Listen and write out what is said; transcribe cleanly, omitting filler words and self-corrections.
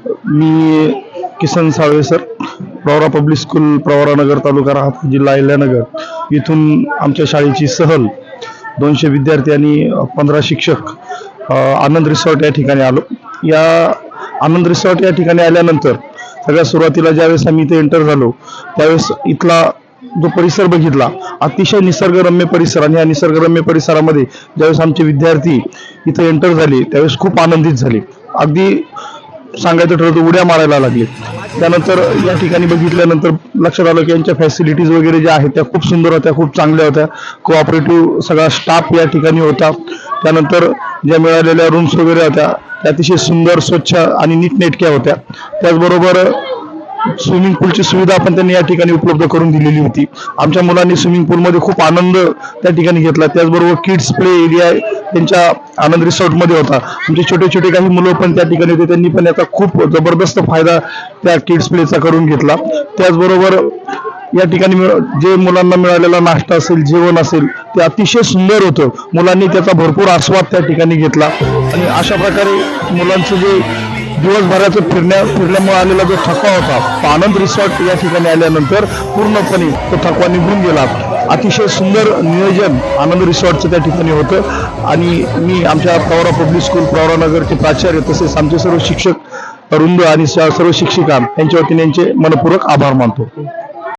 मी Kisan Salve sir, Pravara public school, Pravaranagar, taluka Rahata, जिल्हा अहिल्यानगर इथून आमच्या शाळेची सहल 200 विद्यार्थी आणि 15 शिक्षक आनंद रिसॉर्ट या ठिकाणी आलो. या आनंद रिसॉर्ट या ठिकाणी आल्यानंतर सगळ्यात सुरुवातीला ज्यावेळेस आम्ही इथे एंटर झालो त्यावेळेस इथला जो परिसर बघितला, अतिशय निसर्गरम्य परिसर, आणि या निसर्गरम्य परिसरामध्ये ज्यावेळेस आमचे विद्यार्थी इथे एंटर झाले त्यावेळेस खूप आनंदित झाले. अगदी सांगायचं ठरलं तर उड्या मारायला लागले. त्यानंतर या ठिकाणी बघितल्यानंतर लक्षात आलं की यांच्या फॅसिलिटीज वगैरे ज्या आहेत त्या खूप सुंदर होत्या, खूप चांगल्या होत्या. कोऑपरेटिव्ह सगळा स्टाफ या ठिकाणी होता. त्यानंतर ज्या मिळालेल्या रूम्स वगैरे होत्या त्या अतिशय सुंदर, स्वच्छ आणि नीटनेटक्या होत्या. त्याचबरोबर स्विमिंग पूलची सुविधा पण त्यांनी या ठिकाणी उपलब्ध करून दिलेली होती. आमच्या मुलांनी स्विमिंग पूलमध्ये खूप आनंद त्या ठिकाणी घेतला. त्याचबरोबर किड्स प्ले एरिया त्यांच्या आनंद रिसॉर्टमध्ये होता. आमचे छोटे छोटे काही मुलं पण त्या ठिकाणी होते, त्यांनी पण याचा खूप जबरदस्त फायदा त्या किड्स प्लेचा करून घेतला. त्याचबरोबर या ठिकाणी जे मुलांना मिळालेला नाश्ता असेल, जेवण असेल, ते अतिशय सुंदर होतं. मुलांनी त्याचा भरपूर आस्वाद त्या ठिकाणी घेतला. आणि अशा प्रकारे मुलांचं जे दिवसभराचं फिरल्यामुळे आलेला जो थकवा होता तो आनंद रिसॉर्ट या ठिकाणी आल्यानंतर पूर्णपणे तो थकवा निघून गेला. अतिशय सुंदर नियोजन आनंद रिसॉर्टचं त्या ठिकाणी होतं. आणि मी आमच्या प्रवरा पब्लिक स्कूल, प्रवरानगरचे प्राचार्य तसेच आमचे सर्व शिक्षक वृंद आणि सर्व शिक्षिका यांच्या वतीने यांचे मनपूर्वक आभार मानतो.